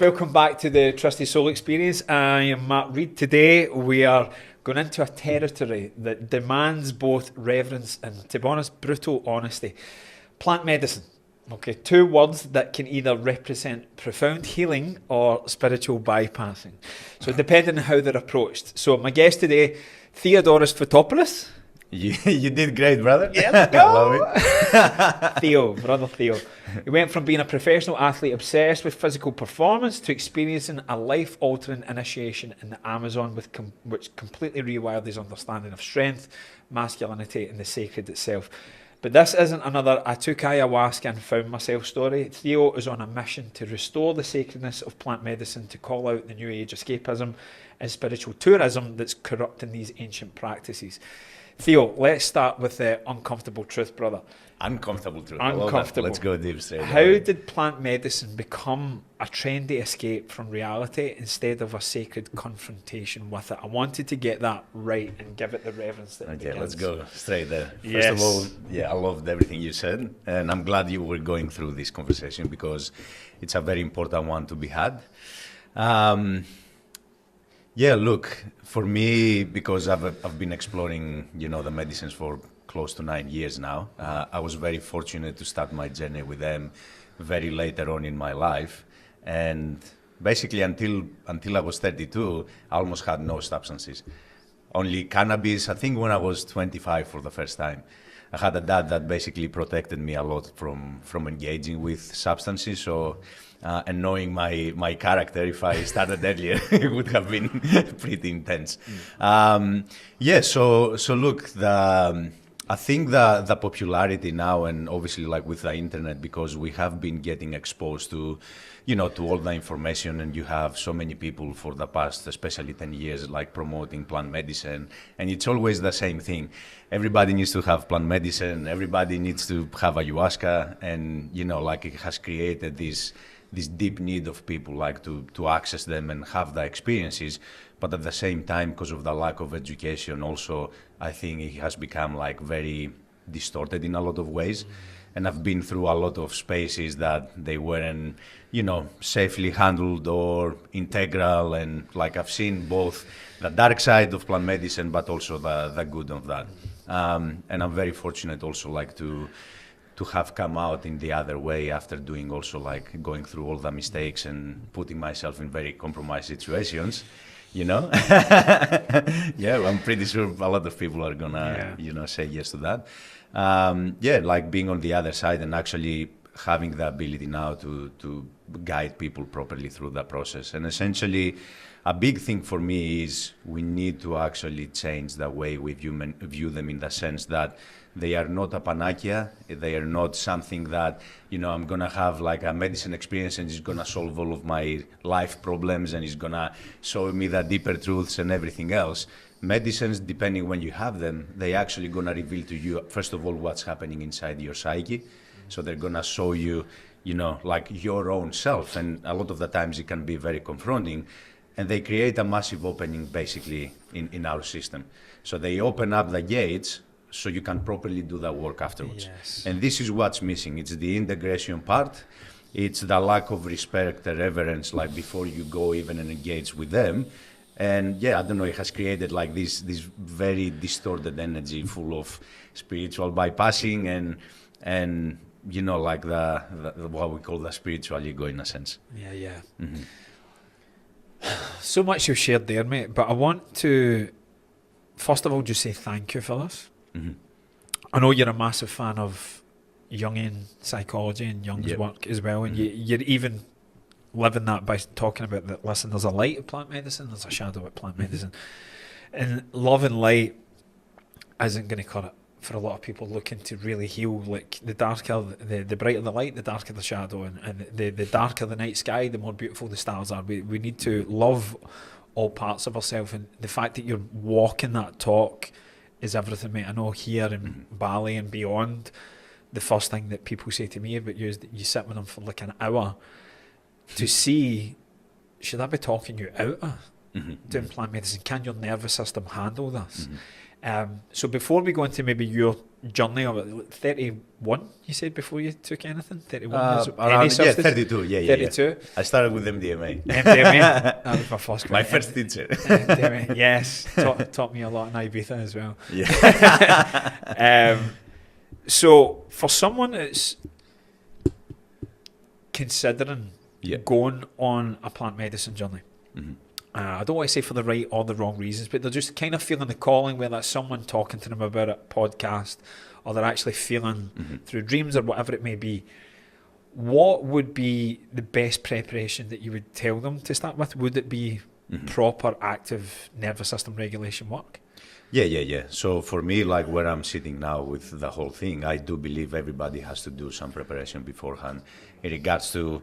Welcome back to the Trusted Soul Experience. I am Matt Reid. Today we are going into a territory that demands both reverence and, to be honest, brutal honesty. Plant medicine. Okay, two words that can either represent profound healing or spiritual bypassing. So depending on how they're approached. So my guest today, Theodoros Fotopoulos. You did great, brother. Yeah, let's go. Love it. Brother Theo. He went from being a professional athlete obsessed with physical performance to experiencing a life-altering initiation in the Amazon, which completely rewired his understanding of strength, masculinity, and the sacred itself. But this isn't another I took ayahuasca and found myself story. Theo is on a mission to restore the sacredness of plant medicine, to call out the new age escapism and spiritual tourism that's corrupting these ancient practices. Theo, let's start with the uncomfortable truth, brother. Uncomfortable truth. Uncomfortable. Let's go deep straight. How did plant medicine become a trendy escape from reality instead of a sacred confrontation with it? I wanted to get that right and give it the reverence that it Okay, begins. let's go straight there. Yes. First of all, I loved everything you said, and I'm glad you were going through this conversation because it's a very important one to be had. Look, for me, because I've been exploring, the medicines for close to 9 years now. I was very fortunate to start my journey with them very later on in my life, and basically until I was 32, I almost had no substances. Only cannabis. I think when I was 25 for the first time, I had a dad that basically protected me a lot from engaging with substances. So. And knowing my character, if I started earlier, it would have been pretty intense. So look, I think the popularity now, and obviously like with the internet, because we have been getting exposed to, to all the information, and you have so many people for the past, especially 10 years, like promoting plant medicine, and it's always the same thing. Everybody needs to have plant medicine, everybody needs to have ayahuasca, and, it has created this deep need of people like to access them and have the experiences, but at the same time, because of the lack of education, also I think it has become like very distorted in a lot of ways. And I've been through a lot of spaces that they weren't, safely handled or integral, and like I've seen both the dark side of plant medicine, but also the good of that. And I'm very fortunate also like to have come out in the other way after doing also like going through all the mistakes and putting myself in very compromised situations, I'm pretty sure a lot of people are gonna, say yes to that. Like being on the other side and actually having the ability now to guide people properly through the process. And essentially, a big thing for me is we need to actually change the way we view them, in the sense that they are not a panacea. They are not something that, I'm going to have like a medicine experience and it's going to solve all of my life problems and it's going to show me the deeper truths and everything else. Medicines, depending when you have them, they actually going to reveal to you, first of all, what's happening inside your psyche. So they're going to show you, like your own self. And a lot of the times it can be very confronting. And they create a massive opening basically in our system. So they open up the gates so you can properly do the work afterwards. Yes. And this is what's missing. It's the integration part. It's the lack of respect and reverence, like before you go even and engage with them. And I don't know, it has created like this very distorted energy full of spiritual bypassing and like the what we call the spiritual ego in a sense. Yeah. Mm-hmm. So much you've shared there, mate, but I want to first of all just say thank you for this. Mm-hmm. I know you're a massive fan of Jungian psychology and Jung's work as well, and you're even living that by talking about that. Listen, there's a light of plant medicine, there's a shadow of plant medicine, and love and light isn't going to cut it for a lot of people looking to really heal. Like the darker, the brighter the light, the darker the shadow, and the darker the night sky, the more beautiful the stars are. We need to love all parts of ourselves, and the fact that you're walking that talk is everything, mate. I know here in Bali and beyond, the first thing that people say to me about you is that you sit with them for like an hour to see, should I be talking you out of doing plant medicine? Can your nervous system handle this? So before we go into maybe your journey of 31, you said before you took anything? 31 years? Around, 32. Yeah. 32. I started with MDMA. MDMA. That was my first My first teacher. MDMA. Yes. Taught me a lot in Ibiza as well. Yeah. So for someone that's considering going on a plant medicine journey, I don't want to say for the right or the wrong reasons, but they're just kind of feeling the calling, whether it's someone talking to them about it, podcast, or they're actually feeling through dreams or whatever it may be. What would be the best preparation that you would tell them to start with? Would it be proper active nervous system regulation work? Yeah. So for me, like where I'm sitting now with the whole thing, I do believe everybody has to do some preparation beforehand in regards to,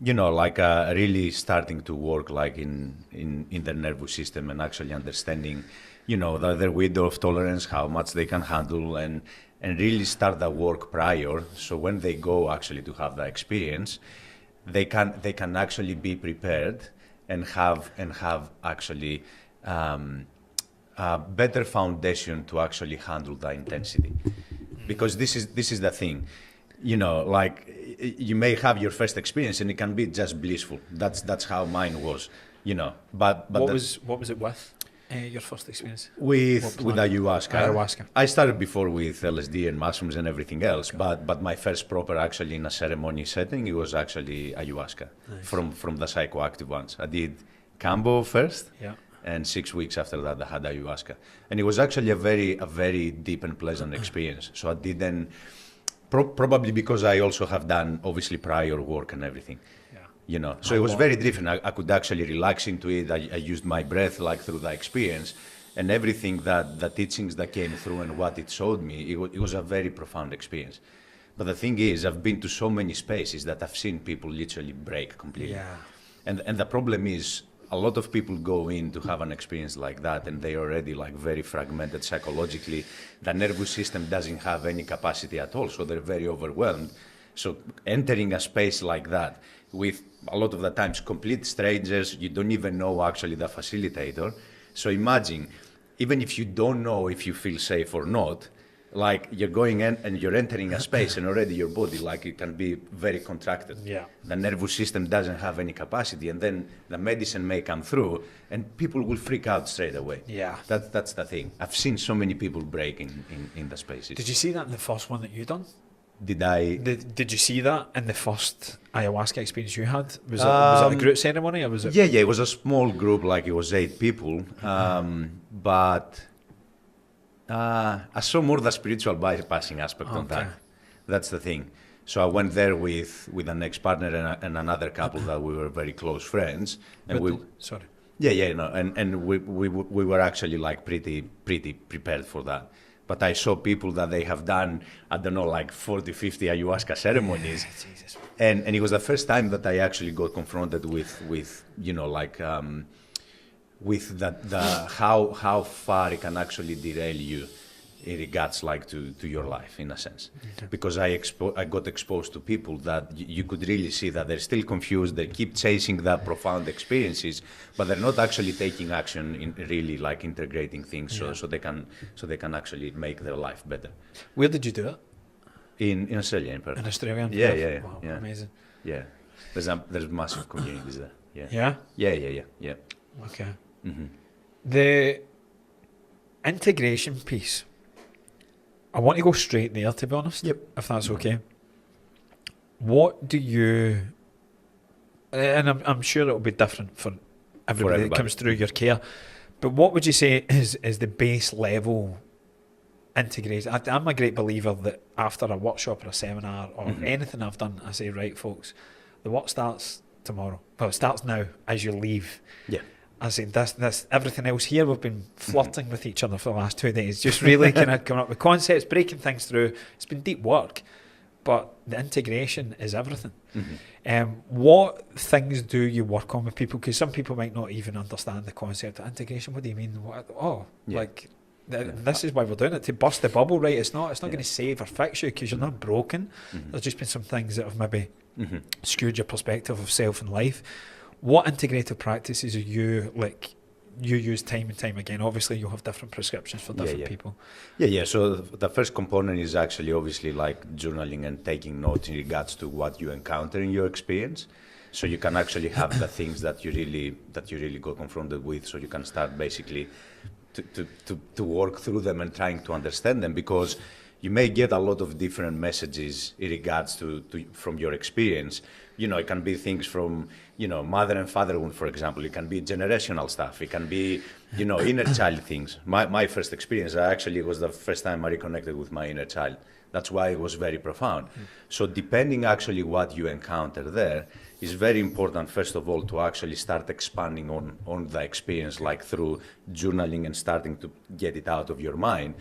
really starting to work like in the nervous system and actually understanding, their window of tolerance, how much they can handle, and really start the work prior. So when they go actually to have the experience, they can actually be prepared and have actually a better foundation to actually handle the intensity. Because this is the thing, you may have your first experience and it can be just blissful. That's how mine was, But what was it with your first experience? With ayahuasca. Ayahuasca. I started before with LSD and mushrooms and everything else, but my first proper actually in a ceremony setting, it was actually ayahuasca. Nice. From the psychoactive ones. I did Cambo first. Yeah. And 6 weeks after that, I had ayahuasca, and it was actually a very deep and pleasant experience. So I didn't, probably because I also have done obviously prior work and everything, So it was very different. I could actually relax into it. I used my breath like through the experience, and everything that the teachings that came through and what it showed me, it was a very profound experience. But the thing is, I've been to so many spaces that I've seen people literally break completely. Yeah. And the problem is, a lot of people go in to have an experience like that, and they're already like very fragmented psychologically. The nervous system doesn't have any capacity at all, so they're very overwhelmed. So entering a space like that with a lot of the times complete strangers, you don't even know actually the facilitator. So imagine, even if you don't know if you feel safe or not, like you're going in and you're entering a space and already your body, like it can be very contracted. Yeah. The nervous system doesn't have any capacity, and then the medicine may come through and people will freak out straight away. Yeah. That's the thing. I've seen so many people break in the spaces. Did you see that in the first one that you done? Did you see that in the first ayahuasca experience you had? Was it a group ceremony or was it? Yeah, it was a small group, like it was 8 people. But I saw more the spiritual bypassing aspect on that. That's the thing. So I went there with an ex-partner and another couple that we were very close friends. And we were actually like pretty prepared for that. But I saw people that they have done, I don't know, like 40, 50 ayahuasca ceremonies. And it was the first time that I actually got confronted with how far it can actually derail you in regards like to your life, in a sense. Okay. Because I got exposed to people that you could really see that they're still confused, they keep chasing the profound experiences, but they're not actually taking action in really like integrating things so they can actually make their life better. Where did you do it? In Australia, in Perth. In Australia? Yeah. Wow, yeah. Amazing. Yeah. There's massive communities there. Yeah. Yeah. Okay. Mm-hmm. The integration piece, I want to go straight there, to be honest. Yep. If that's okay. What do you, and I'm sure it'll be different for everybody that comes through your care, but what would you say is the base level integration? I'm a great believer that after a workshop or a seminar or anything I've done, I say, right, folks, the work starts tomorrow. Well, it starts now as you leave. Yeah. I said, this everything else here, we've been flirting with each other for the last 2 days, just really kind of coming up with concepts, breaking things through. It's been deep work, but the integration is everything. What things do you work on with people? Because some people might not even understand the concept of integration. What do you mean? This is why we're doing it, to burst the bubble, right? It's not going to save or fix you because you're not broken. There's just been some things that have maybe skewed your perspective of self and life. What integrative practices are you you use time and time again? Obviously, you'll have different prescriptions for different people. Yeah. So the first component is actually obviously like journaling and taking notes in regards to what you encounter in your experience. So you can actually have the things that you really got confronted with. So you can start basically to work through them and trying to understand them, because you may get a lot of different messages in regards to from your experience. It can be things from, mother and fatherhood, for example. It can be generational stuff. It can be, inner child things. My first experience, it was the first time I reconnected with my inner child. That's why it was very profound. So depending actually what you encounter there, is very important, first of all, to actually start expanding on the experience, like through journaling and starting to get it out of your mind.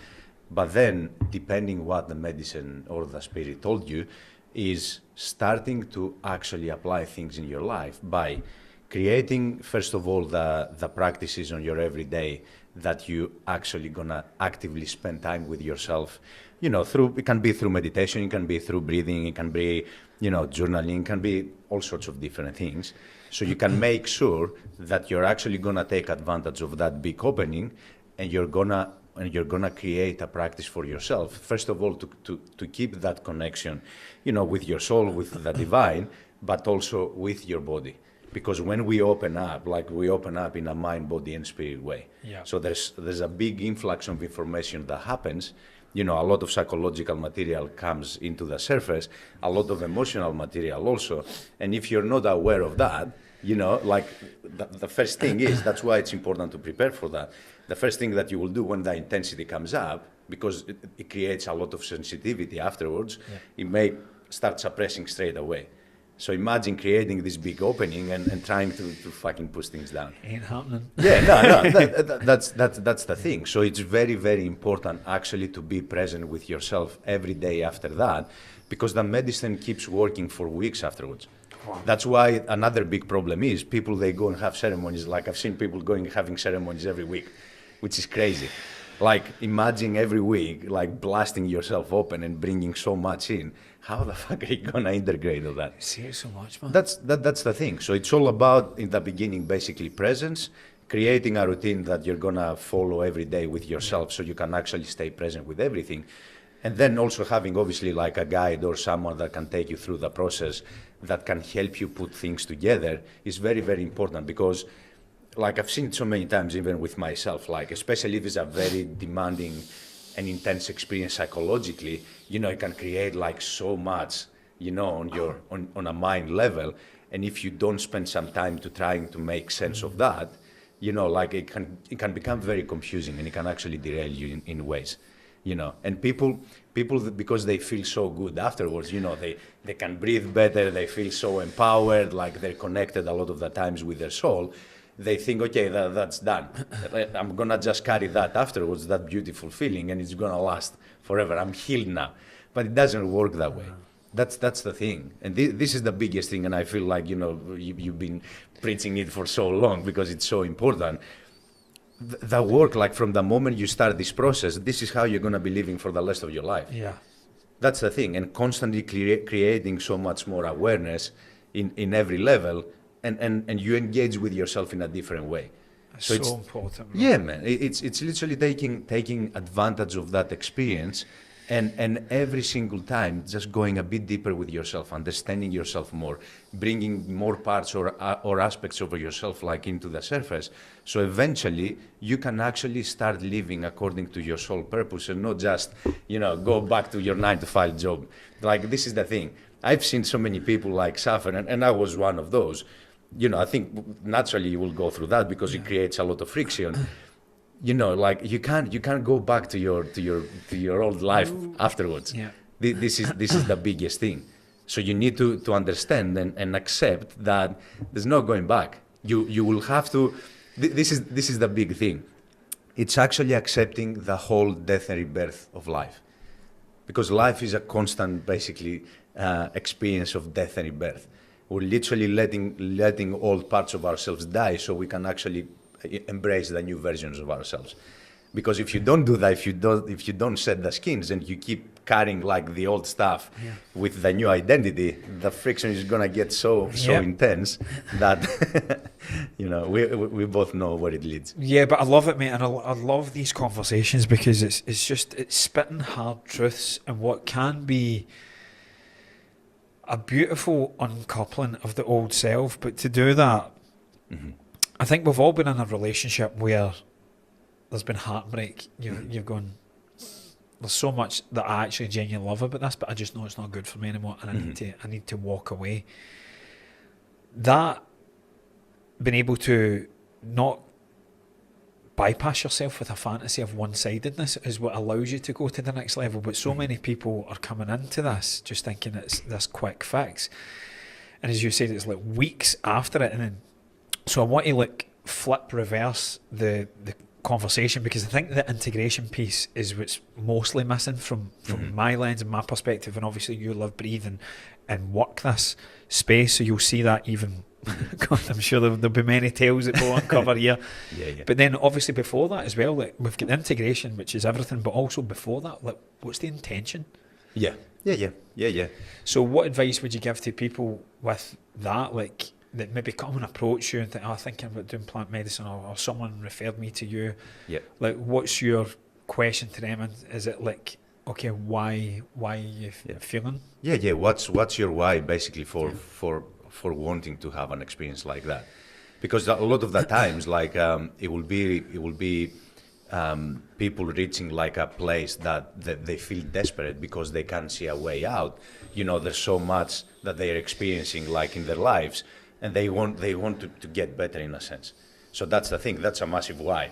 But then, depending what the medicine or the spirit told you, is starting to actually apply things in your life by creating, first of all, the practices on your everyday that you actually gonna actively spend time with yourself. It can be through meditation, it can be through breathing, it can be, journaling, it can be all sorts of different things. So you can make sure that you're actually gonna take advantage of that big opening, and you're gonna create a practice for yourself. First of all, to keep that connection, with your soul, with the divine, but also with your body. Because when we open up, we open up in a mind, body, and spirit way. Yeah. So there's a big influx of information that happens. A lot of psychological material comes into the surface, a lot of emotional material also. And if you're not aware of that, the first thing is, that's why it's important to prepare for that. The first thing that you will do when the intensity comes up, because it creates a lot of sensitivity afterwards, it may start suppressing straight away. So imagine creating this big opening and trying to fucking push things down. Ain't happening. Yeah, no, that's the thing. So it's very, very important actually to be present with yourself every day after that, because the medicine keeps working for weeks afterwards. Wow. That's why another big problem is people, they go and have ceremonies. Like I've seen people having ceremonies every week, which is crazy. Like imagine every week, like blasting yourself open and bringing so much in. How the fuck are you gonna integrate all that? You see it so much, man. That's the thing. So it's all about, in the beginning, basically presence, creating a routine that you're gonna follow every day with yourself, so you can actually stay present with everything. And then also having obviously like a guide or someone that can take you through the process, that can help you put things together, is very, very important. Because like I've seen it so many times, even with myself, like especially if it's a very demanding and intense experience psychologically, it can create like so much, on a mind level. And if you don't spend some time to trying to make sense of that, like it can become very confusing, and it can actually derail you in ways. And people because they feel so good afterwards, they can breathe better, they feel so empowered, like they're connected a lot of the times with their soul. They think, okay, that's done. I'm gonna just carry that afterwards, that beautiful feeling, and it's gonna last forever. I'm healed now. But it doesn't work that way. That's the thing. And this is the biggest thing, and I feel like, you've been preaching it for so long because it's so important. The work, like from the moment you start this process, this is how you're gonna be living for the rest of your life. Yeah. That's the thing. And constantly creating so much more awareness in every level, and you engage with yourself in a different way. So it's important. Bro. Yeah, man. It's literally taking advantage of that experience, and every single time just going a bit deeper with yourself, understanding yourself more, bringing more parts or aspects of yourself like into the surface. So eventually you can actually start living according to your soul purpose, and not just, go back to your 9-to-5 job. Like this is the thing. I've seen so many people like suffer, and I was one of those. I think naturally you will go through that because it creates a lot of friction. Like you can't go back to your old life afterwards. Yeah. This is the biggest thing. So you need to understand and accept that there's no going back. You will have to. This is the big thing. It's actually accepting the whole death and rebirth of life, because life is a constant, basically, experience of death and rebirth. We're literally letting old parts of ourselves die so we can actually embrace the new versions of ourselves. Because if you don't do that, if you don't set the skins and you keep carrying like the old stuff with the new identity, the friction is gonna get so intense that we both know where it leads. Yeah, but I love it, mate, and I love these conversations because it's spitting hard truths and what can be a beautiful uncoupling of the old self. But to do that, I think we've all been in a relationship where there's been heartbreak. You've gone, there's so much that I actually genuinely love about this, but I just know it's not good for me anymore, and I need to walk away. That being able to not bypass yourself with a fantasy of one-sidedness is what allows you to go to the next level. But so many people are coming into this just thinking it's this quick fix, and as you said, it's like weeks after it. And then, so I want to reverse the conversation, because I think the integration piece is what's mostly missing from my lens and my perspective. And obviously you live, breathe and work this space, so you'll see that even God, I'm sure there'll be many tales that we'll uncover here. But then obviously before that as well, like, we've got the integration, which is everything, but also before that, like, what's the intention? Yeah. So what advice would you give to people with that, like, that maybe come and approach you and think, thinking about doing plant medicine, or someone referred me to you? Like, what's your question to them? And is it like, okay, why are you feeling? What's your why, basically, for wanting to have an experience like that? Because a lot of the times, like, it will be people reaching like a place that they feel desperate because they can't see a way out. There's so much that they are experiencing, like, in their lives, and they want to get better, in a sense. So that's the thing. That's a massive why,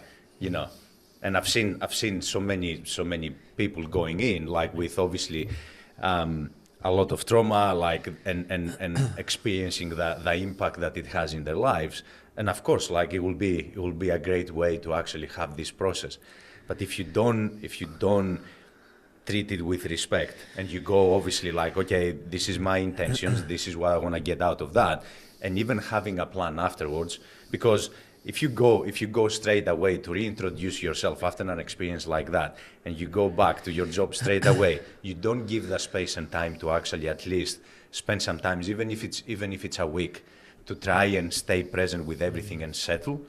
And I've seen so many people going in, like, with obviously a lot of trauma, like, and experiencing the impact that it has in their lives. And of course, like, it will be a great way to actually have this process. But if you don't treat it with respect, and you go obviously like, okay, this is my intentions, this is what I want to get out of that, and even having a plan afterwards, because if you go straight away to reintroduce yourself after an experience like that, and you go back to your job straight away, you don't give the space and time to actually at least spend some time, even if it's a week, to try and stay present with everything and settle,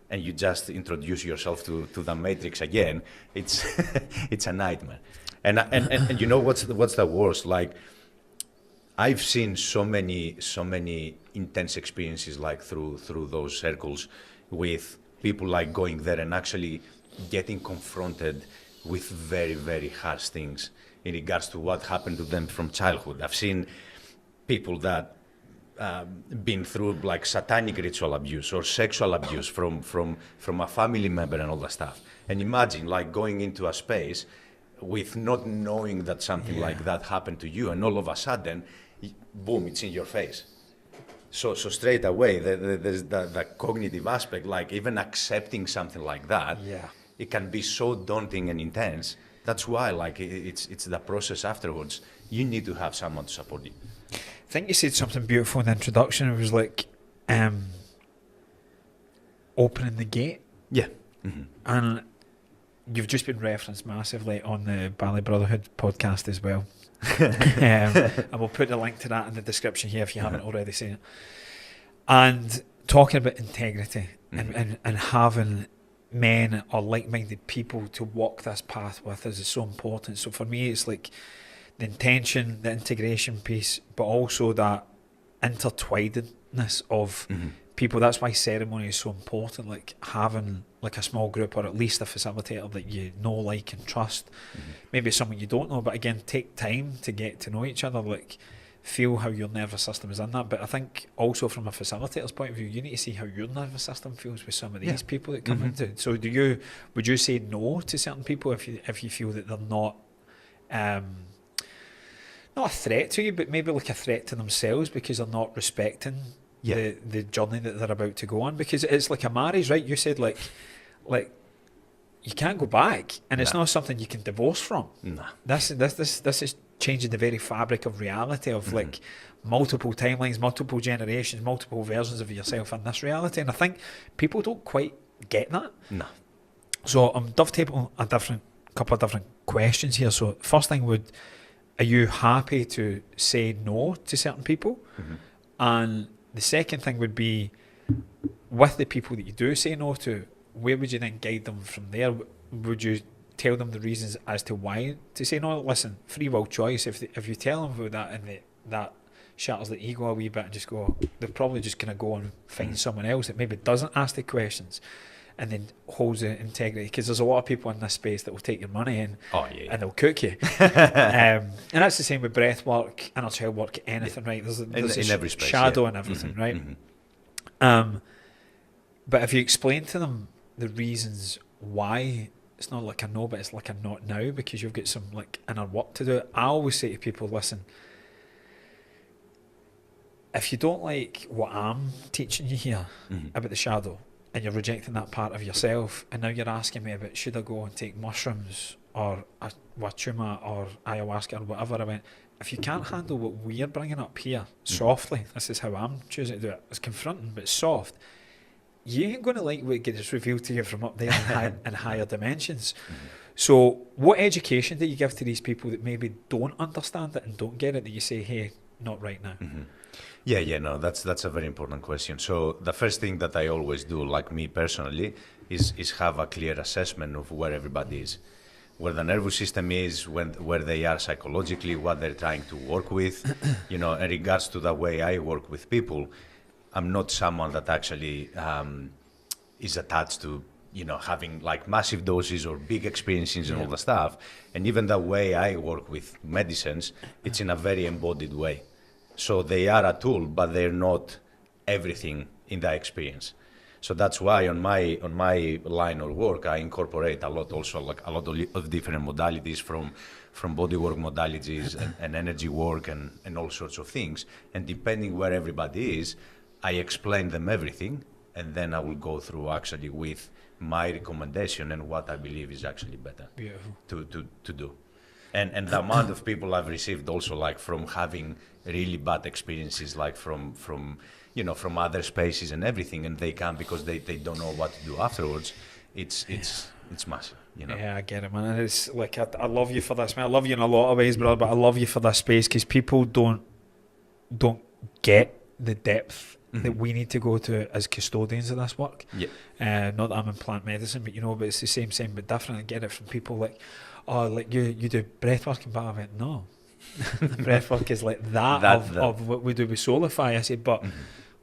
and you just introduce yourself to the matrix again. It's it's a nightmare. And what's the worst? Like, I've seen so many intense experiences, like, through those circles, with people like going there and actually getting confronted with very, very harsh things in regards to what happened to them from childhood. I've seen people that been through, like, satanic ritual abuse or sexual abuse from a family member and all that stuff. And imagine, like, going into a space with not knowing that something like that happened to you, and all of a sudden, boom, it's in your face. So straight away, there's the cognitive aspect, like, even accepting something like that, it can be so daunting and intense. That's why, like, it's the process afterwards. You need to have someone to support you. I think you said something beautiful in the introduction. It was like opening the gate. Yeah. And you've just been referenced massively on the Bali Brotherhood podcast as well. And we'll put the link to that in the description here if you haven't already seen it. And talking about integrity and having men or like-minded people to walk this path with us is so important. So for me, it's like the intention, the integration piece, but also that intertwinedness of people. That's why ceremony is so important, like having like a small group, or at least a facilitator that you know, like, and trust. Maybe someone you don't know, but again, take time to get to know each other, like feel how your nervous system is in that. But I think also from a facilitator's point of view, you need to see how your nervous system feels with some of these people that come into it. So would you say no to certain people if you feel that they're not a threat to you, but maybe like a threat to themselves because they're not respecting the journey that they're about to go on? Because it's like a marriage, right? You said like you can't go back, and it's not something you can divorce from. This is changing the very fabric of reality of like multiple timelines, multiple generations, multiple versions of yourself in this reality. And I think people don't quite get that. So I'm dovetailing a couple of different questions here. So first thing are you happy to say no to certain people? Mm-hmm. And the second thing would be, with the people that you do say no to, where would you then guide them from there? Would you tell them the reasons as to why to say no? Listen, free will choice. If you tell them about that and that shatters the ego a wee bit and just go, they're probably just going to go and find someone else that maybe doesn't ask the questions and then holds the integrity, because there's a lot of people in this space that will take your money and they'll cook you. And that's the same with breath work, inner child work, anything, right? There's in every space, shadow and everything, right? Mm-hmm. But if you explain to them the reasons why, it's not like a no, but it's like a not now, because you've got some like inner work to do. I always say to people, listen, if you don't like what I'm teaching you here about the shadow, and you're rejecting that part of yourself, and now you're asking me about should I go and take mushrooms or a wachuma or ayahuasca or whatever, I went, if you can't handle what we're bringing up here softly, this is how I'm choosing to do it, it's confronting but soft, you ain't going to like what gets revealed to you from up there in higher dimensions. So what education do you give to these people that maybe don't understand it and don't get it, that you say, hey, not right now? No, that's a very important question. So the first thing that I always do, like me personally, is have a clear assessment of where everybody is, where the nervous system is, where they are psychologically, what they're trying to work with. In regards to the way I work with people, I'm not someone that actually is attached to having like massive doses or big experiences and all the stuff. And even the way I work with medicines, it's in a very embodied way. So they are a tool, but they're not everything in the experience. So that's why on my line of work, I incorporate a lot of different modalities from bodywork modalities and energy work and all sorts of things. And depending where everybody is, I explain them everything, and then I will go through actually with my recommendation and what I believe is actually better to do. And the amount of people I've received also, like from having really bad experiences, like from other spaces and everything, and they come because they don't know what to do afterwards. It's massive. Yeah, I get it, man. It's like I love you for this, man. I love you in a lot of ways, brother, but I love you for this space, because people don't get the depth that we need to go to as custodians of this work. Not that I'm in plant medicine, but but it's the same but different. I get it from people like, oh, like you do breath work, and I went, no. Breath work is like that of what we do with Solify. I said, but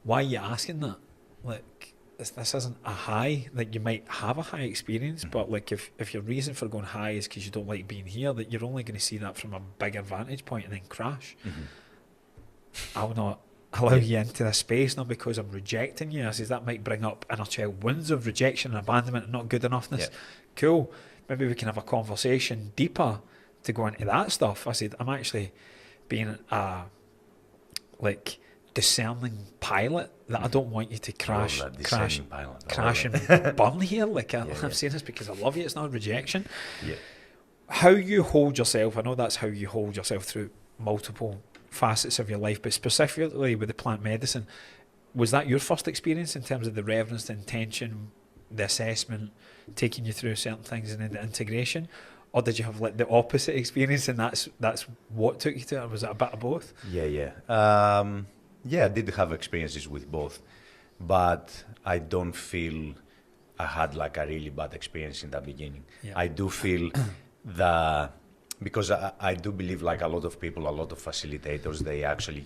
why are you asking that? Like, this isn't a high. Like, you might have a high experience, but like if your reason for going high is because you don't like being here, that you're only going to see that from a bigger vantage point and then crash. I'll not allow you into this space, not because I'm rejecting you. I says that might bring up inner child wounds of rejection and abandonment and not good enoughness. Cool. Maybe we can have a conversation deeper to go into that stuff. I said, I'm actually being a discerning pilot, that I don't want you to crash and burn here. Like I'm saying this because I love you. It's not rejection. How you hold yourself, I know that's how you hold yourself through multiple facets of your life, but specifically with the plant medicine, was that your first experience in terms of the reverence, the intention, the assessment, taking you through certain things and then the integration? Or did you have like the opposite experience and that's what took you to it? Or was it a bit of both? I did have experiences with both, but I don't feel I had like a really bad experience in the beginning. I do feel because I do believe like a lot of people, a lot of facilitators, they actually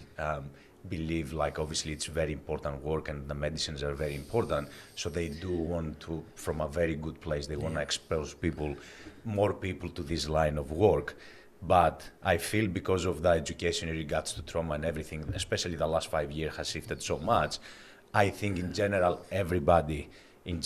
believe like obviously it's very important work and the medicines are very important, so they do want to, from a very good place, they want to expose more people to this line of work. But I feel because of the education in regards to trauma and everything, especially the last 5 years has shifted so much, I think in general everybody in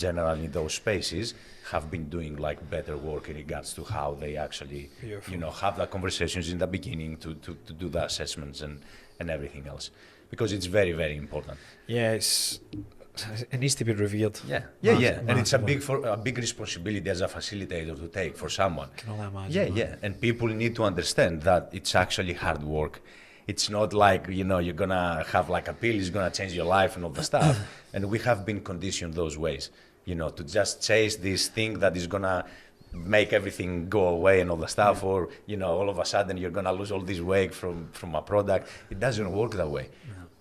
those spaces have been doing like better work in regards to how they actually have the conversations in the beginning to do the assessments and everything else, because it's very, very important. It needs to be revered. And it's a big responsibility as a facilitator to take for someone. Can only imagine. And people need to understand that it's actually hard work. It's not like you're gonna have like a pill is gonna change your life and all the stuff. And we have been conditioned those ways. to just chase this thing that is gonna make everything go away and all the stuff, or all of a sudden you're gonna lose all this weight from a product. It doesn't work that way.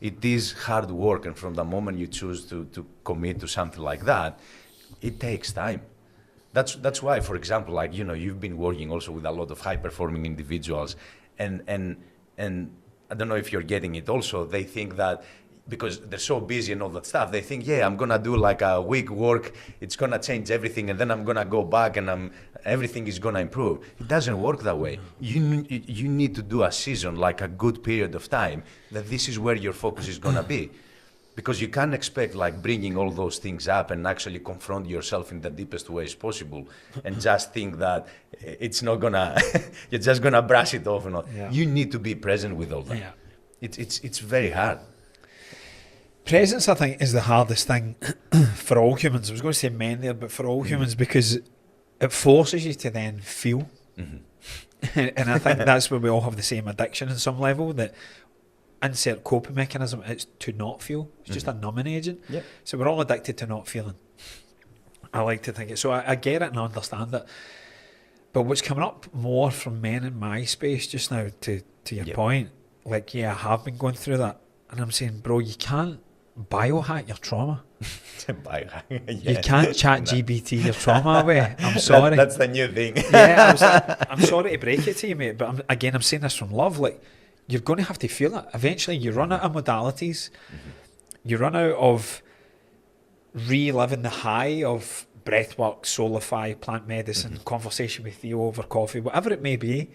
It is hard work, and from the moment you choose to commit to something like that, it takes time. That's why, for example, like you've been working also with a lot of high performing individuals, and I don't know if you're getting it also. They think that because they're so busy and all that stuff, they think, I'm gonna do like a week work, it's gonna change everything, and then I'm gonna go back and everything is gonna improve. It doesn't work that way. You need to do a season, like a good period of time, that this is where your focus is gonna be. Because you can't expect like bringing all those things up and actually confront yourself in the deepest ways possible and just think that it's not gonna, you're just gonna brush it off and all. Yeah. You need to be present with all that. Yeah. It's very hard. Presence, I think, is the hardest thing for all humans. I was going to say men there, but for all humans, because it forces you to then feel. And I think that's where we all have the same addiction in some level, that insert coping mechanism, it's to not feel. It's just a numbing agent. Yep. So we're all addicted to not feeling. I like to think it. So I get it and I understand it. But what's coming up more from men in my space just now, to your point, like, I have been going through that. And I'm saying, bro, you can't biohack your trauma. You can't chat GBT your trauma away. I'm sorry. That's the new thing. I'm sorry to break it to you, mate, but I'm saying this from love. Like, you're going to have to feel it. Eventually, you run out of modalities. You run out of reliving the high of breathwork, Soulify, plant medicine, conversation with Theo over coffee, whatever it may be.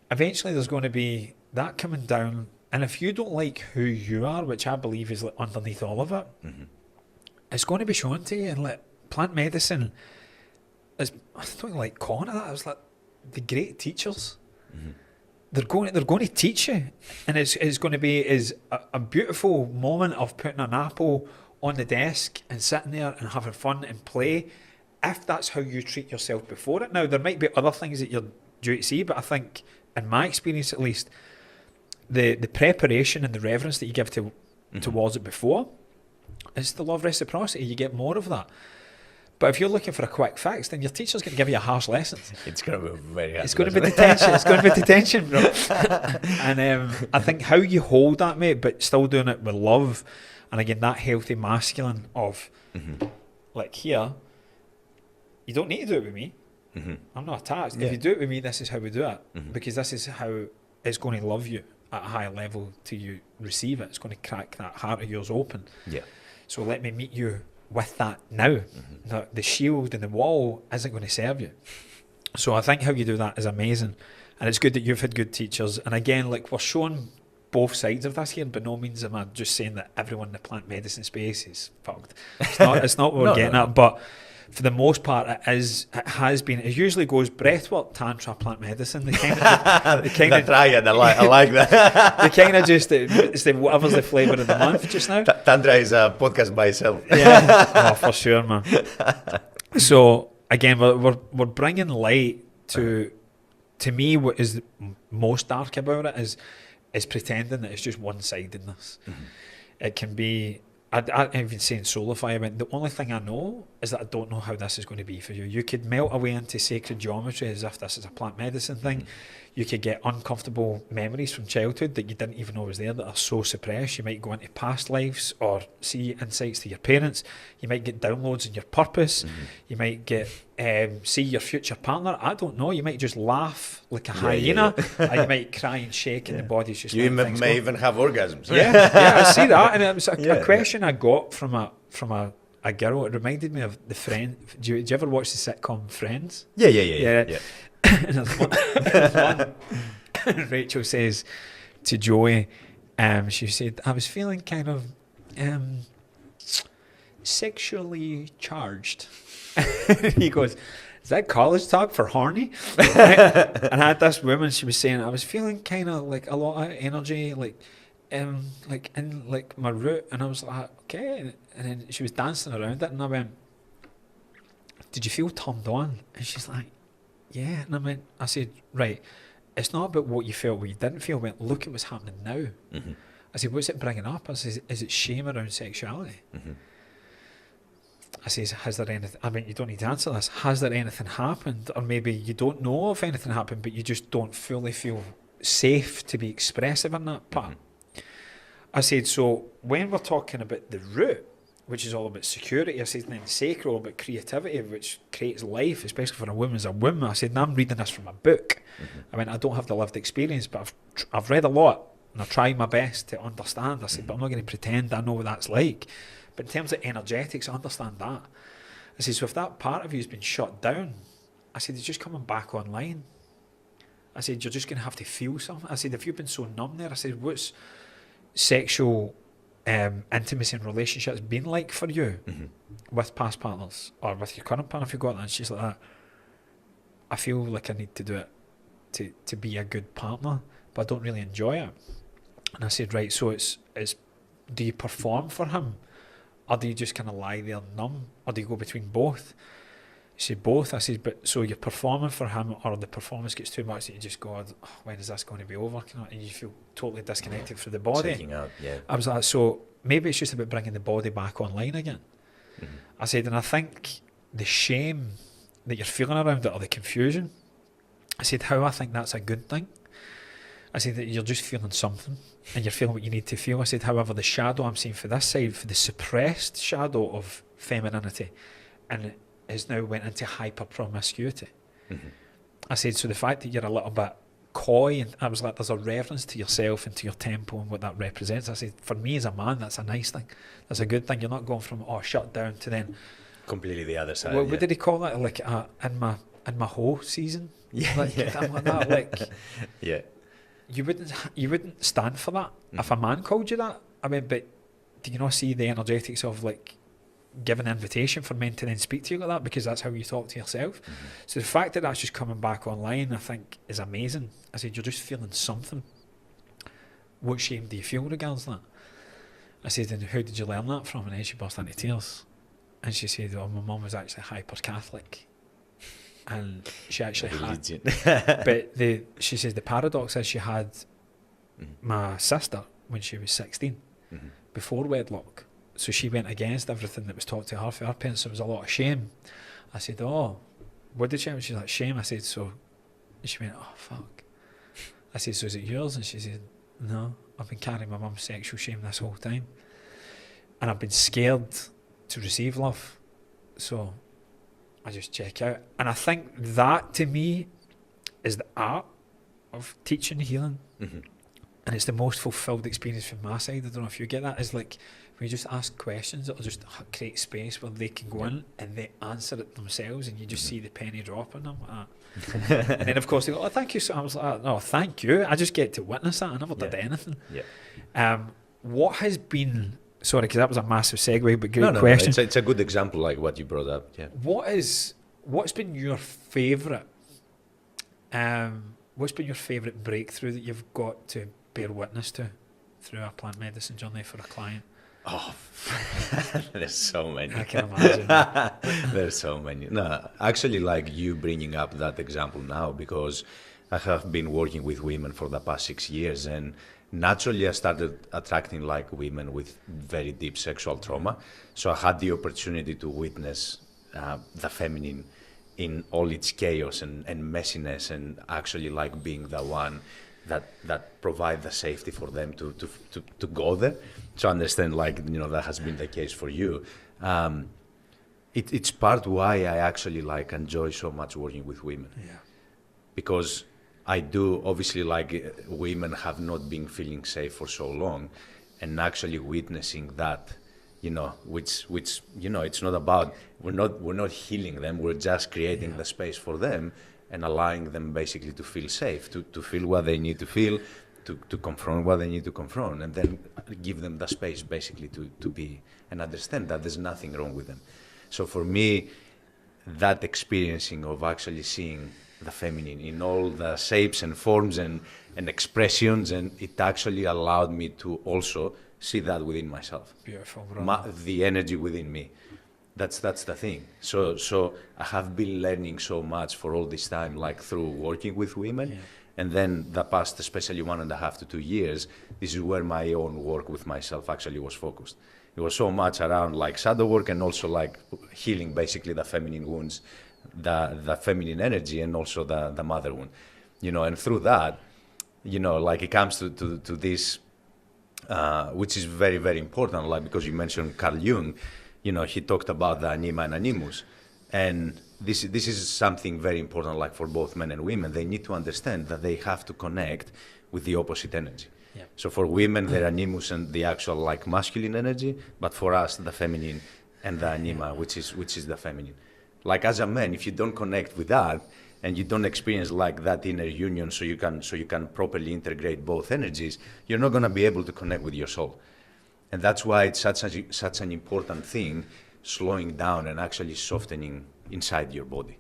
Eventually, there's going to be that coming down. And if you don't like who you are, which I believe is like underneath all of it, it's going to be shown to you. And like plant medicine is, I don't like calling it that. It was like the great teachers. They're going to teach you, and it's going to be a beautiful moment of putting an apple on the desk and sitting there and having fun and play. If that's how you treat yourself before it. Now there might be other things that you're due to see, but I think, in my experience at least, the preparation and the reverence that you give towards it before, it's the law of reciprocity. You get more of that. But if you're looking for a quick fix, then your teacher's going to give you a harsh lesson. It's going to be very hard. It's going to be detention. It's going to be detention, bro. And I think how you hold that, mate, but still doing it with love, and again, that healthy masculine of, like, here, you don't need to do it with me. I'm not attached. If you do it with me, this is how we do it. Because this is how it's going to love you at a high level till you receive it. It's going to crack that heart of yours open. So let me meet you with that now. The shield and the wall isn't going to serve you. So I think how you do that is amazing, and it's good that you've had good teachers. And again, like, we're showing both sides of this here. By no means am I just saying that everyone in the plant medicine space is fucked. It's not what we're getting at, but for the most part, it usually goes breathwork, tantra, plant medicine. They kind of triad. I like that. They kind of just, it's whatever's the flavour of the month just now. Tantra is a podcast by itself. For sure, man. So again, we're bringing light to me. What is most dark about it is pretending that it's just one-sidedness. It can be. I've been saying Soulify. The only thing I know is that I don't know how this is going to be for you. You could melt away into sacred geometry as if this is a plant medicine thing. You could get uncomfortable memories from childhood that you didn't even know was there, that are so suppressed. You might go into past lives or see insights to your parents. You might get downloads in your purpose. You might get see your future partner. I don't know. You might just laugh like a hyena. Or you might cry and shake and the body's just... You may even have orgasms. I see that. And it was a question I got from a girl. It reminded me of the Friend. Do you ever watch the sitcom Friends? Yeah. And there's one Rachel says to Joey, she said, I was feeling kind of sexually charged. He goes, is that college talk for horny? And I had this woman, she was saying, I was feeling kind of like a lot of energy, like in like my root. And I was like, okay. And then she was dancing around it, and I went, did you feel turned on? And she's like, yeah. And I said, right, it's not about what you felt, what you didn't feel. I went, look at what's happening now. I said, what's it bringing up? I said, is it shame around sexuality? I says, has there anything, I mean, you don't need to answer this, has there anything happened, or maybe you don't know if anything happened, but you just don't fully feel safe to be expressive in that part? I said, so when we're talking about the root, which is all about security, I said, and then sacral, about creativity, which creates life, especially for a woman as a woman. I said, and I'm reading this from a book. I mean, I don't have the lived experience, but I've read a lot, and I've tried my best to understand. I said, but I'm not going to pretend I know what that's like. But in terms of energetics, I understand that. I said, so if that part of you has been shut down, I said, it's just coming back online. I said, you're just going to have to feel something. I said, if you've been so numb there, I said, what's sexual intimacy and relationships been like for you with past partners or with your current partner if you've got that? And she's like that. I feel like I need to do it to be a good partner, but I don't really enjoy it. And I said, right, so it's do you perform for him? Or do you just kind of lie there numb? Or do you go between both? She said, both. I said, but so you're performing for him, or the performance gets too much that you just go, oh, when is this going to be over? And you feel totally disconnected from the body. Checking out, yeah. I was like, so maybe it's just about bringing the body back online again. I said, and I think the shame that you're feeling around it, or the confusion, I said, how I think that's a good thing. I said that you're just feeling something and you're feeling what you need to feel. I said, however, the shadow I'm seeing for this side, for the suppressed shadow of femininity, and it has now went into hyper promiscuity. I said, so the fact that you're a little bit coy, and I was like, there's a reverence to yourself and to your tempo and what that represents. I said, for me as a man, that's a nice thing. That's a good thing. You're not going from, shut down, to then completely the other side. What did he call that? Like in my whole season? Yeah, like, like that. Like, yeah. You wouldn't stand for that if a man called you that. I mean, but do you not see the energetics of like giving an invitation for men to then speak to you like that, because that's how you talk to yourself? So the fact that that's just coming back online, I think, is amazing. I said, you're just feeling something. What shame do you feel regards that? I said, and who did you learn that from? And then she burst into tears, and she said, my mum was actually hyper Catholic. And she actually had, but she says the paradox is she had my sister when she was 16, before wedlock. So she went against everything that was taught to her for her parents. So there was a lot of shame. I said, what did she have? She's like, shame. I said, so. And she went, oh, fuck. I said, so is it yours? And she said, no, I've been carrying my mum's sexual shame this whole time. And I've been scared to receive love. So I just check out. And I think that, to me, is the art of teaching healing. And it's the most fulfilled experience from my side. I don't know if you get that. It's like when you just ask questions, it'll just create space where they can go in and they answer it themselves, and you just see the penny drop in them. And then, of course, they go, thank you. So I was like, no, thank you. I just get to witness that. I never did anything. What has been... Sorry, because that was a massive segue, but great question. No, it's a good example, like what you brought up. Yeah. What's been your favourite? What's been your favourite breakthrough that you've got to bear witness to through a plant medicine journey for a client? Oh, there's so many. I can imagine. There's so many. No, actually, like you bringing up that example now, because I have been working with women for the past 6 years, and naturally I started attracting like women with very deep sexual trauma. So I had the opportunity to witness the feminine in all its chaos and messiness, and actually like being the one that provide the safety for them to go there. So I understand, like, you know, that has been the case for you. It's part why I actually like enjoy so much working with women. Yeah. Because I do, obviously, like, women have not been feeling safe for so long, and actually witnessing that, you know, which you know, it's not about, we're not healing them, we're just creating the space for them and allowing them basically to feel safe, to feel what they need to feel, to confront what they need to confront, and then give them the space basically to be and understand that there's nothing wrong with them. So for me, that experiencing of actually seeing the feminine in all the shapes and forms and expressions, and it actually allowed me to also see that within myself. Beautiful, bro. The energy within me. That's the thing. So I have been learning so much for all this time, like through working with women. Yeah. And then the past, especially 1.5 to 2 years, this is where my own work with myself actually was focused. It was so much around like shadow work and also like healing basically the feminine wounds, the feminine energy, and also the mother wound, and through that, like it comes to this, which is very, very important, like because you mentioned Carl Jung, he talked about the anima and animus. And this is something very important, like for both men and women. They need to understand that they have to connect with the opposite energy. Yeah. So for women, their animus and the actual like masculine energy, but for us, the feminine and the anima, which is the feminine. Like as a man, if you don't connect with that and you don't experience like that inner union, so you can properly integrate both energies, you're not going to be able to connect with your soul. And that's why it's such an important thing, slowing down and actually softening inside your body.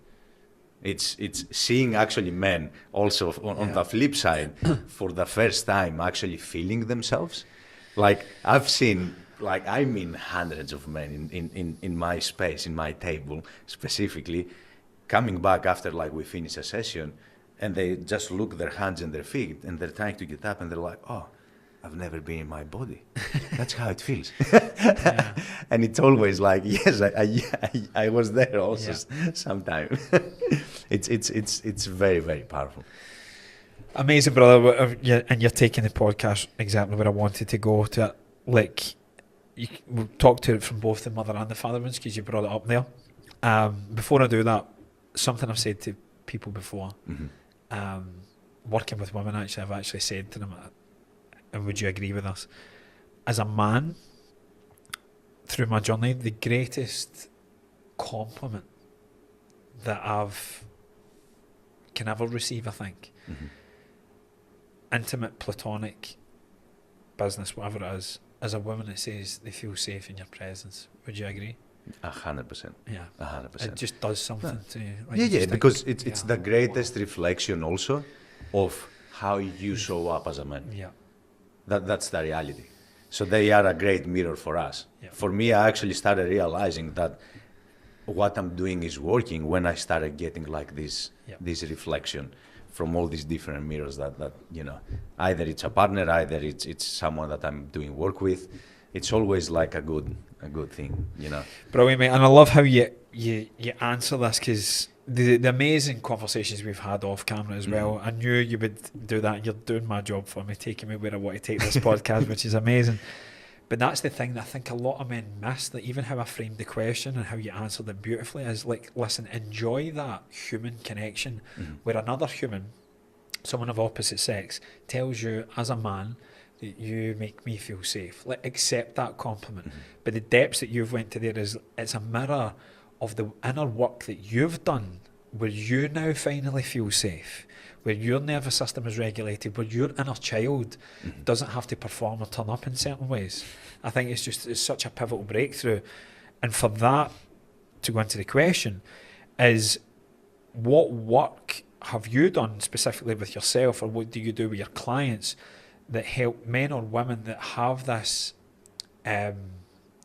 It's seeing actually men also on the flip side for the first time actually feeling themselves. Like I've seen, like I mean hundreds of men in my space, in my table specifically, coming back after like we finish a session and they just look their hands and their feet and they're trying to get up and they're like, oh, I've never been in my body. That's how it feels. Yeah. And it's always like, yes, I was there also sometime. It's very, very powerful. Amazing, brother. And you're taking the podcast exactly where I wanted to go to. Like, we'll talk to it from both the mother and the father ones because you brought it up there. Before I do that, something I've said to people before, working with women, actually, I've actually said to them, and would you agree with us? As a man, through my journey, the greatest compliment that can ever receive, I think, intimate, platonic, business, whatever it is, as a woman, it says they feel safe in your presence. Would you agree? 100%. Yeah, 100%. It just does something to you. Like because it's the greatest reflection also of how you show up as a man. Yeah. That's the reality. So they are a great mirror for us. Yeah. For me, I actually started realizing that what I'm doing is working when I started getting like this reflection from all these different mirrors that either it's a partner, either it's someone that I'm doing work with. It's always like a good thing, Brilliant, mate. And I love how you answer this, because the amazing conversations we've had off camera as well. I knew you would do that. You're doing my job for me, taking me where I want to take this podcast, which is amazing. But that's the thing that I think a lot of men miss, that even how I framed the question and how you answered it beautifully is like, listen, enjoy that human connection where another human, someone of opposite sex, tells you as a man that you make me feel safe. Like, accept that compliment. But the depths that you've went to there is, it's a mirror of the inner work that you've done, where you now finally feel safe, where your nervous system is regulated, where your inner child doesn't have to perform or turn up in certain ways. I think it's such a pivotal breakthrough. And for that to go into the question is, what work have you done specifically with yourself, or what do you do with your clients that help men or women that have this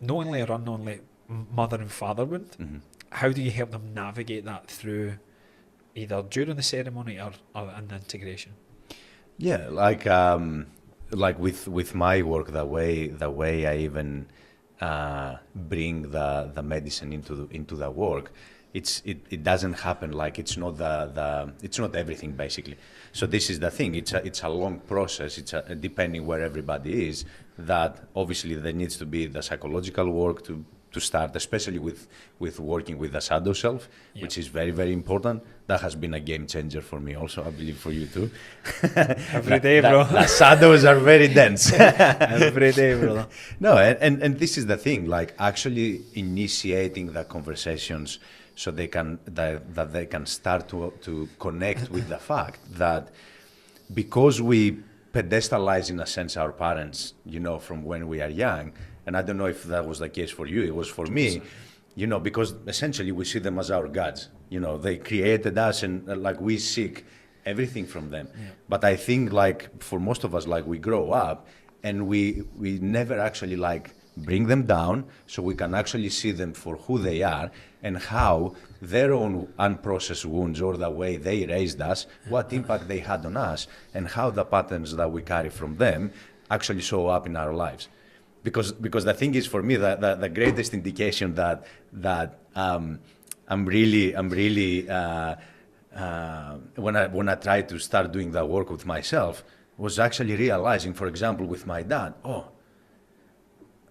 knowingly or unknowingly mother and father wound? How do you help them navigate that through either during the ceremony or in the integration? Yeah, like with my work, the way I even bring the medicine into the work, it doesn't happen like it's not it's not everything basically. So this is the thing. It's a long process. It's depending where everybody is. That obviously there needs to be the psychological work to start, especially with working with the shadow self, which is very, very important. That has been a game changer for me also, I believe for you too. Every day, bro. The shadows are very dense. Every day, bro. No, and this is the thing, like actually initiating the conversations so they can that they can start to connect with the fact that because we pedestalize in a sense our parents, from when we are young, and I don't know if that was the case for you, it was for me, because essentially we see them as our gods. They created us and like we seek everything from them. Yeah. But I think like for most of us, like we grow up and we never actually like bring them down so we can actually see them for who they are and how their own unprocessed wounds or the way they raised us, what impact they had on us, and how the patterns that we carry from them actually show up in our lives. because the thing is for me the greatest indication that I'm really when I tried to start doing that work with myself was actually realizing, for example, with my dad,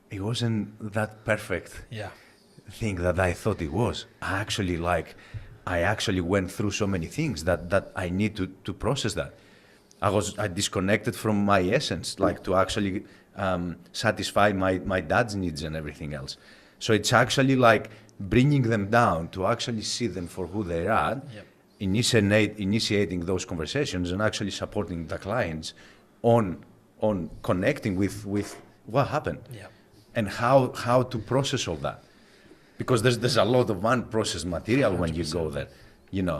it wasn't that perfect thing that I thought it was. I actually went through so many things that I need to process that. I disconnected from my essence, like to actually satisfy my dad's needs and everything else. So it's actually like bringing them down to actually see them for who they are, initiating those conversations and actually supporting the clients on connecting with what happened and how to process all that. Because there's a lot of unprocessed material 100%. When you go there.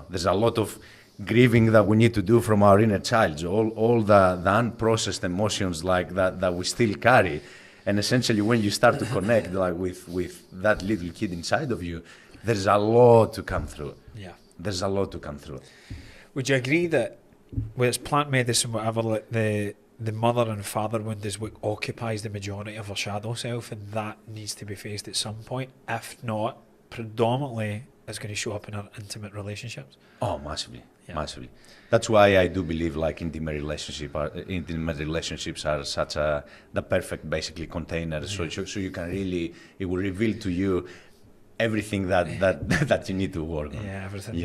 There's a lot of grieving that we need to do from our inner child, all the unprocessed emotions like that we still carry. And essentially when you start to connect like with that little kid inside of you, there's a lot to come through. There's a lot to come through. Would you agree that whether it's plant medicine, whatever, like the mother and father wound is what occupies the majority of our shadow self, and that needs to be faced at some point? If not, predominantly it's going to show up in our intimate relationships. Oh, massively. That's why I do believe like intimate relationships are such the perfect basically container. So you can really, it will reveal to you everything that you need to work on. Yeah, everything.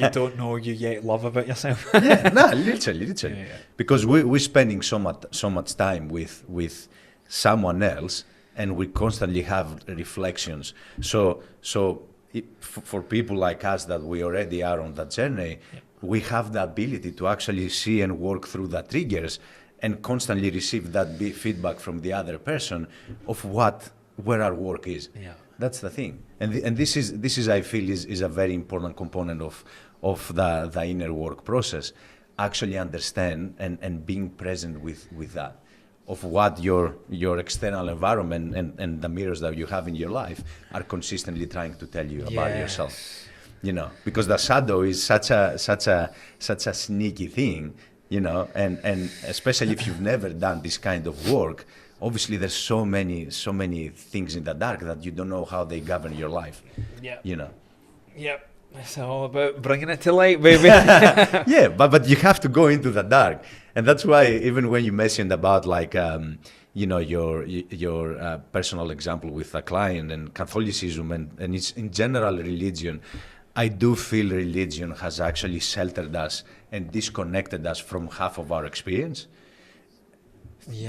You don't know you yet love about yourself. Literally. Yeah. Because we're spending so much time with someone else, and we constantly have reflections. So for people like us that we already are on that journey, we have the ability to actually see and work through the triggers and constantly receive that feedback from the other person of where our work is. That's the thing, and this is I feel is a very important component of the inner work process. Actually understand and being present with that, of what your external environment and the mirrors that you have in your life are consistently trying to tell you about yourself. Because the shadow is such a sneaky thing, and especially if you've never done this kind of work. Obviously, there's so many things in the dark that you don't know how they govern your life. It's all about bringing it to light, baby. but you have to go into the dark, and that's why even when you mentioned about like your personal example with a client and Catholicism and it's in general religion, I do feel religion has actually sheltered us and disconnected us from half of our experience.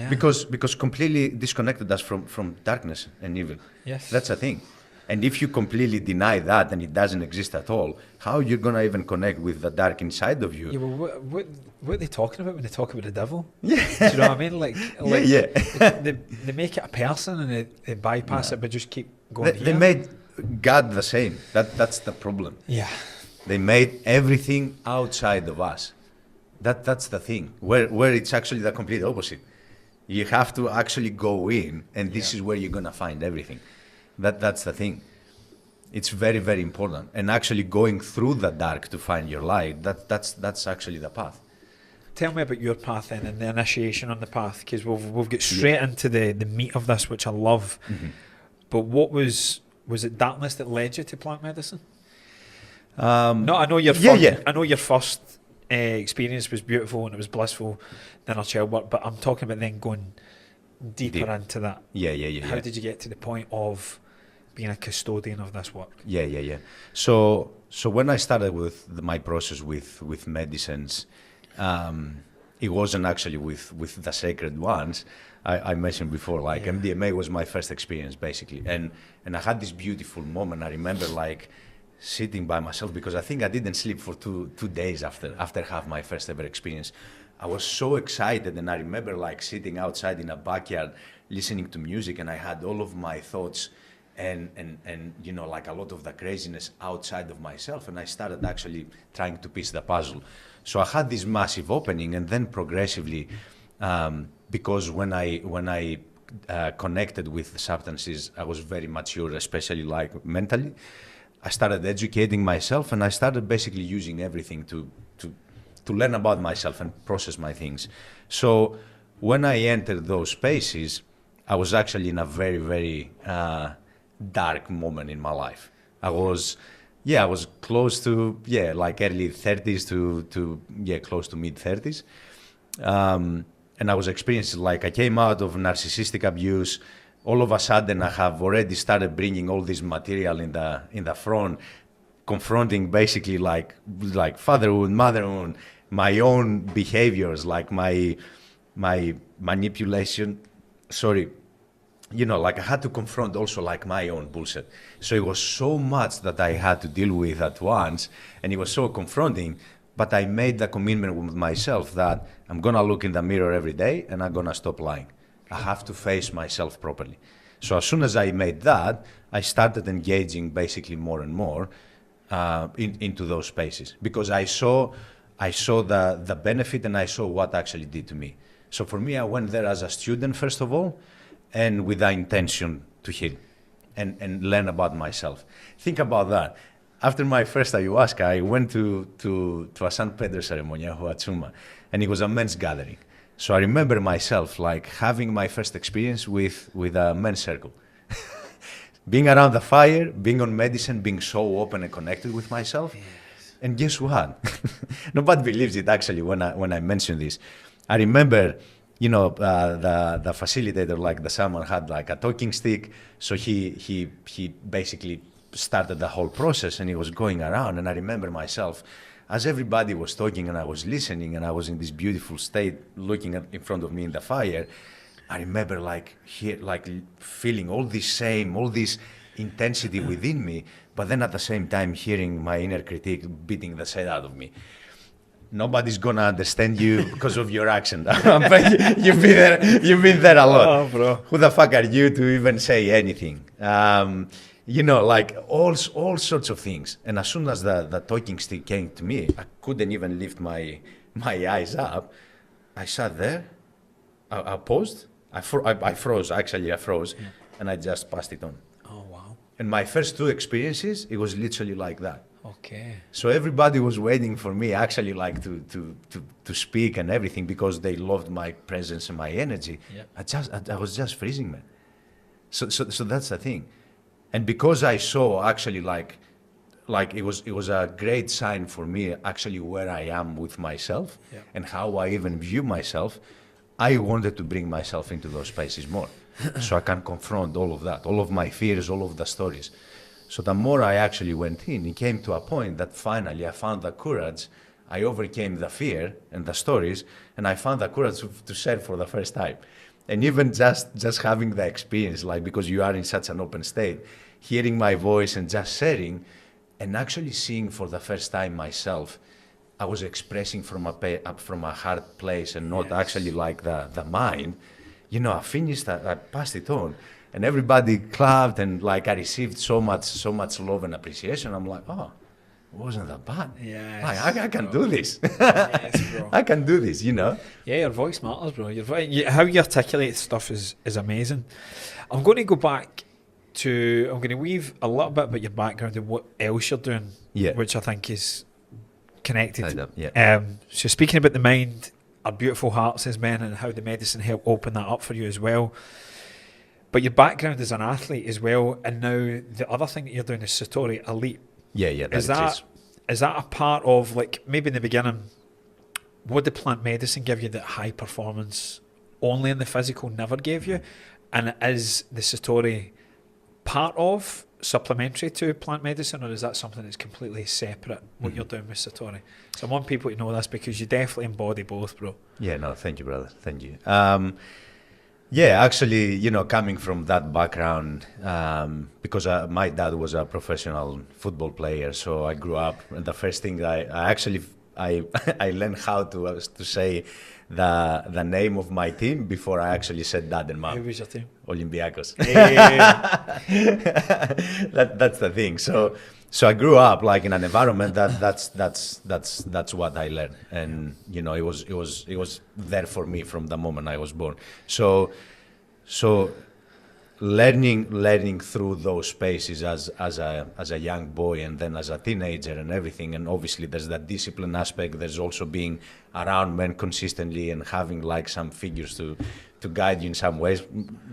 Because completely disconnected us from darkness and evil. That's a thing. And if you completely deny that and it doesn't exist at all, how are you going to even connect with the dark inside of you? What are they talking about when they talk about the devil? Do you know what I mean? They make it a person and they bypass it but just keep going. They made God the same. That's the problem. They made everything outside of us. That's the thing. Where it's actually the complete opposite. You have to actually go in, and this is where you're gonna find everything. That's the thing. It's very, very important. And actually going through the dark to find your light, that's actually the path. Tell me about your path then, and the initiation on the path, because we've got straight into the meat of this, which I love. But what was it darkness that led you to plant medicine? No, I know your first, I know your first experience was beautiful and it was blissful, then our child work, but I'm talking about then going deeper into that. How did you get to the point of being a custodian of this work? So when I started with my process with medicines, it wasn't actually with the sacred ones. I mentioned before, like MDMA was my first experience basically, and I had this beautiful moment. I remember like sitting by myself, because I think I didn't sleep for two days after have my first ever experience. I was so excited, and I remember like sitting outside in a backyard listening to music, and I had all of my thoughts and like a lot of the craziness outside of myself, and I started actually trying to piece the puzzle. So I had this massive opening, and then progressively, because when I connected with the substances, I was very mature, especially like mentally. I started educating myself, and I started basically using everything to learn about myself and process my things. So when I entered those spaces, I was actually in a very, very dark moment in my life. I was close to, like early 30s to close to mid 30s. And I was experiencing, like, I came out of narcissistic abuse. All of a sudden, I have already started bringing all this material in the front, confronting basically like fatherhood, motherhood, my own behaviors, like my manipulation. Sorry, like I had to confront also like my own bullshit. So it was so much that I had to deal with at once, and it was so confronting. But I made the commitment with myself that I'm gonna look in the mirror every day and I'm gonna stop lying. I have to face myself properly. So as soon as I made that, I started engaging basically more and more into those spaces, because I saw the benefit, and I saw what actually did to me. So for me, I went there as a student first of all, and with the intention to heal and learn about myself. Think about that. After my first ayahuasca, I went to a San Pedro ceremony, a Huachuma, and it was a men's gathering. So I remember myself like having my first experience with a men's circle. Being around the fire, being on medicine, being so open and connected with myself. Yes. And guess what? Nobody believes it actually when I mention this. I remember, the facilitator, like the shaman, had like a talking stick. So he basically started the whole process, and he was going around. And I remember myself, as everybody was talking and I was listening, and I was in this beautiful state looking in front of me in the fire, I remember feeling all this intensity within me, but then at the same time hearing my inner critique beating the shit out of me. Nobody's gonna understand you because of your accent. You've been there a lot. Oh, bro. Who the fuck are you to even say anything? Like all sorts of things. And as soon as the talking stick came to me, I couldn't even lift my eyes up. I sat there, I paused, I froze, yeah. And I just passed it on. Oh, wow. And my first two experiences, it was literally like that. Okay. So everybody was waiting for me actually like to speak and everything, because they loved my presence and my energy. Yep. I was just freezing, man. So that's the thing. And because I saw actually like it was a great sign for me actually where I am with myself. Yep. And how I even view myself, I wanted to bring myself into those spaces more. So I can confront all of that, all of my fears, all of the stories. So the more I actually went in, it came to a point that finally I found the courage. I overcame the fear and the stories, and I found the courage to share for the first time. And even just having the experience, like, because you are in such an open state, hearing my voice and just sharing, and actually seeing for the first time myself, I was expressing from a heart place and not actually like the mind. I finished, I passed it on. And everybody clapped, and like I received so much love and appreciation. I'm like, oh, it wasn't that bad. Yeah, I can do this. Yes, bro. I can do this, Yeah, your voice matters, bro. How you articulate stuff is amazing. I'm going to go back to, I'm going to weave a little bit about your background and what else you're doing, which I think is connected. So speaking about the mind, our beautiful hearts as men, and how the medicine helped open that up for you as well. But your background as an athlete as well, and now the other thing that you're doing is Satori Elite. Yeah. Is that a part of, like, maybe in the beginning, what did plant medicine give you that high performance only in the physical never gave you? And is the Satori part of, supplementary to plant medicine, or is that something that's completely separate, what you're doing with Satori? So I want people to know this, because you definitely embody both, bro. Yeah, no, thank you, brother. Thank you. Actually, coming from that background, because my dad was a professional football player, so I grew up, and the first thing I learned how to say the name of my team before I actually said dad and mom. Who was your team? Olympiacos. Hey. That's the thing. So I grew up like in an environment that's what I learned, and it was there for me from the moment I was born. So learning through those spaces as a young boy and then as a teenager and everything. And obviously there's that discipline aspect. There's also being around men consistently and having like some figures to guide you in some ways.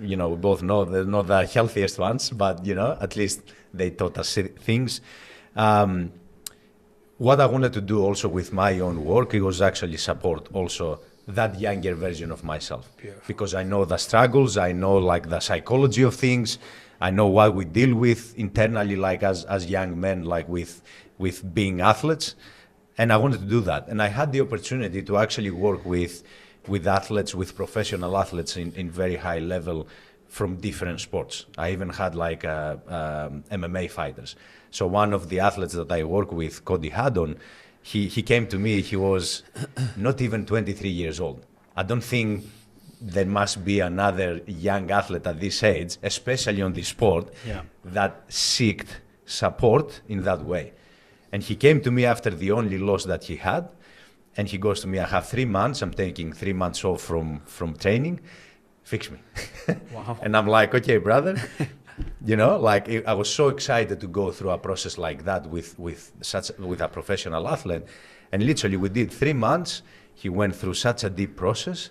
You know, we both know they're not the healthiest ones, but you know, at least they taught us things. What I wanted to do also with my own work, it was actually support also that younger version of myself. Beautiful. Because I know the struggles, I know like the psychology of things, I know what we deal with internally, like as young men, like with being athletes, and I wanted to do that. And I had the opportunity to actually work with athletes, with professional athletes in very high level from different sports. I even had like MMA fighters. So one of the athletes that I work with, Cody Haddon, he came to me, he was not even 23 years old. I don't think there must be another young athlete at this age, especially on this sport, that seeked support in that way. And he came to me after the only loss that he had, and he goes to me, I have 3 months, I'm taking 3 months off from training, fix me. Wow. And I'm like, okay, brother. You know, like I was so excited to go through a process like that with a professional athlete, and literally we did 3 months. He went through such a deep process.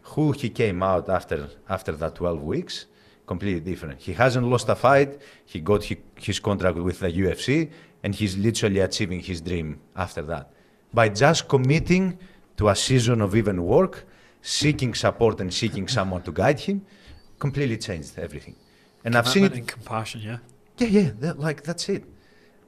Who he came out after that 12 weeks, completely different. He hasn't lost a fight. He got his contract with the UFC, and he's literally achieving his dream after that by just committing to a season of even work, seeking support and seeking someone to guide him. Completely changed everything. And I've seen it. And compassion, yeah. Yeah, that's it.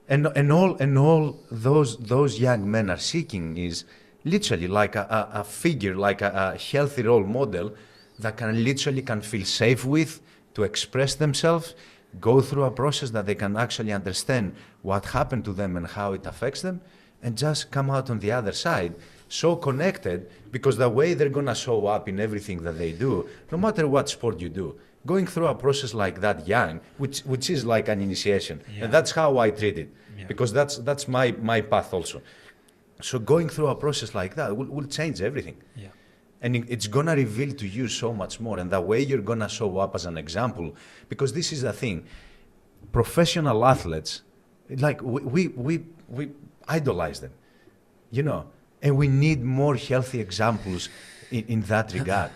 And all those young men are seeking is literally like a figure, like a healthy role model that can feel safe with, to express themselves, go through a process that they can actually understand what happened to them and how it affects them, and just come out on the other side so connected, because the way they're gonna show up in everything that they do, no matter what sport you do, going through a process like that young, which is like an initiation, and that's how I treat it, because that's my path also. So going through a process like that will change everything, and it's gonna reveal to you so much more, and the way you're gonna show up as an example, because this is the thing, professional athletes, like we idolize them, you know, and we need more healthy examples in that regard.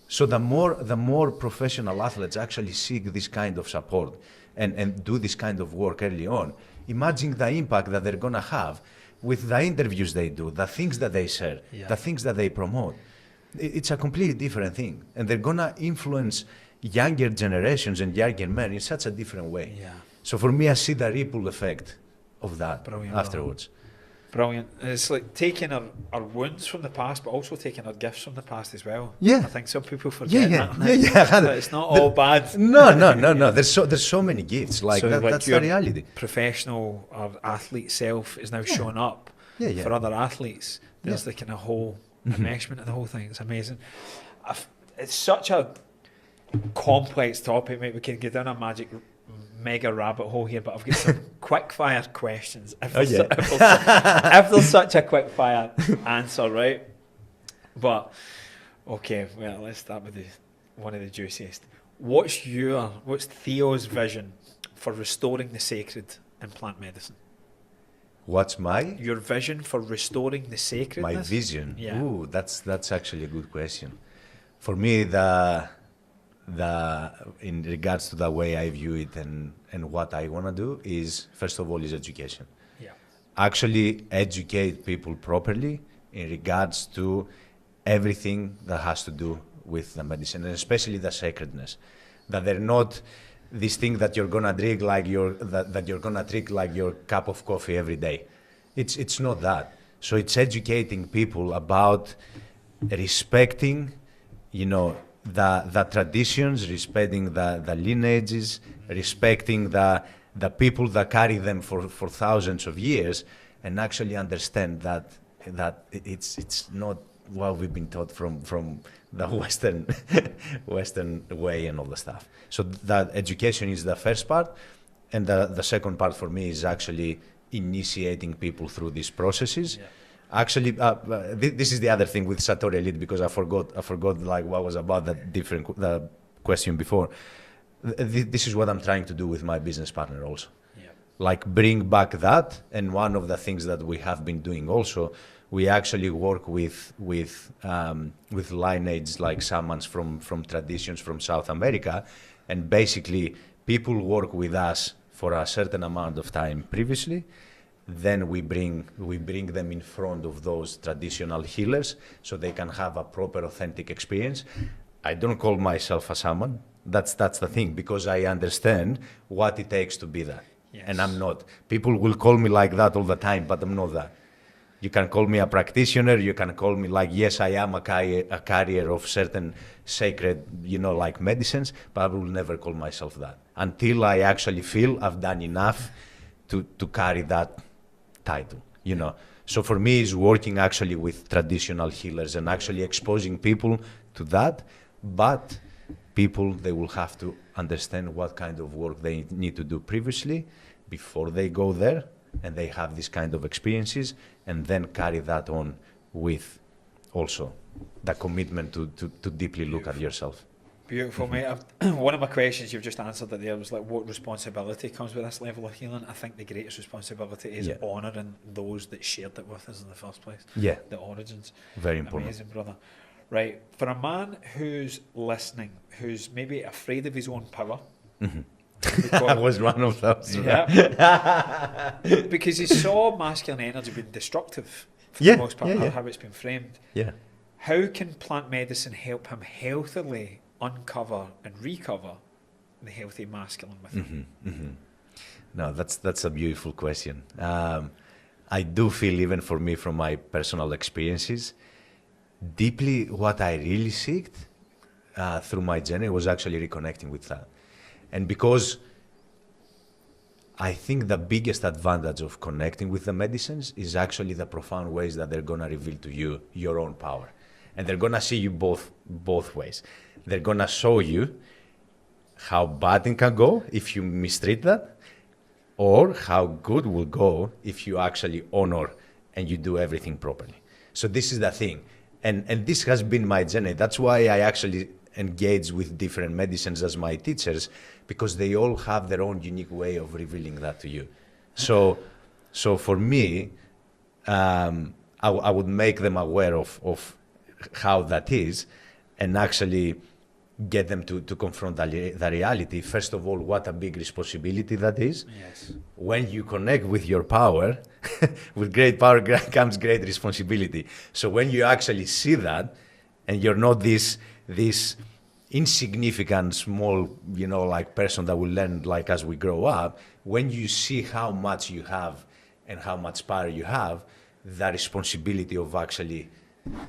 So the more professional athletes actually seek this kind of support and do this kind of work early on, imagine the impact that they're gonna have with the interviews they do, the things that they share, the things that they promote. It's a completely different thing, and they're gonna influence younger generations and younger men in such a different way. So for me, I see the ripple effect of that. Brilliant, afterwards. Brilliant. It's like taking our wounds from the past, but also taking our gifts from the past as well. Yeah. I think some people forget that. That it's not all bad. No. There's so many gifts. Like, that's the reality. Professional or athlete self is now showing up for other athletes. There's the kind of whole enmeshment of the whole thing. It's amazing. It's such a complex topic, mate. We can get down a mega rabbit hole here, but I've got some quick fire questions. If there's such a quick fire answer, right? But okay, well, let's start with one of the juiciest. What's Theo's vision for restoring the sacred in plant medicine? What's your vision for restoring the sacredness? My vision? Yeah. Ooh, that's actually a good question. For me, in regards to the way I view it and what I want to do is, first of all, is education. Actually educate people properly in regards to everything that has to do with the medicine, and especially the sacredness. That they're not this thing that you're gonna drink like that you're gonna drink like your cup of coffee every day. It's not that. So it's educating people about respecting, you know, the traditions, respecting the lineages, respecting the people that carry them for thousands of years, and actually understand that it's not what we've been taught from the Western way and all the stuff. So that education is the first part, and the second part for me is actually initiating people through these processes. Actually, this is the other thing with Satori Elite, because I forgot like what was about the question before. this is what I'm trying to do with my business partner also. Yeah. Like bring back that. And one of the things that we have been doing also, we actually work with lineage like shamans from traditions from South America, and basically people work with us for a certain amount of time previously. Then we bring them in front of those traditional healers so they can have a proper authentic experience. I don't call myself a shaman. That's the thing, because I understand what it takes to be that. Yes. And I'm not. People will call me like that all the time, but I'm not that. You can call me a practitioner, you can call me like, yes, I am a carrier of certain sacred, like medicines, but I will never call myself that until I actually feel I've done enough to carry that title, So for me, it's working actually with traditional healers and actually exposing people to that, but people, they will have to understand what kind of work they need to do previously before they go there, and they have this kind of experiences, and then carry that on with also the commitment to deeply look at yourself. Beautiful, mate. One of my questions you've just answered that there was like, what responsibility comes with this level of healing? I think the greatest responsibility is honouring those that shared it with us in the first place. Yeah. The origins. Very important. Amazing, brother. Right. For a man who's listening, who's maybe afraid of his own power. Mm-hmm. I was one of those. Yeah. Because he saw masculine energy being destructive for the most part, how it's been framed. Yeah. How can plant medicine help him healthily uncover and recover the healthy masculine within? Mm-hmm, mm-hmm. No, that's a beautiful question. I do feel, even for me, from my personal experiences, deeply what I really seeked through my journey was actually reconnecting with that. And because I think the biggest advantage of connecting with the medicines is actually the profound ways that they're going to reveal to you your own power. And they're going to see you both ways. They're going to show you how bad it can go if you mistreat that, or how good will go if you actually honor and you do everything properly. So this is the thing. And this has been my journey. That's why I actually engage with different medicines as my teachers, because they all have their own unique way of revealing that to you. So for me, I would make them aware of how that is, and actually get them to confront the reality. First of all, what a big responsibility that is. Yes. When you connect with your power, with great power comes great responsibility. So when you actually see that, and you're not this insignificant, small, like person that will learn like as we grow up, when you see how much you have and how much power you have, the responsibility of actually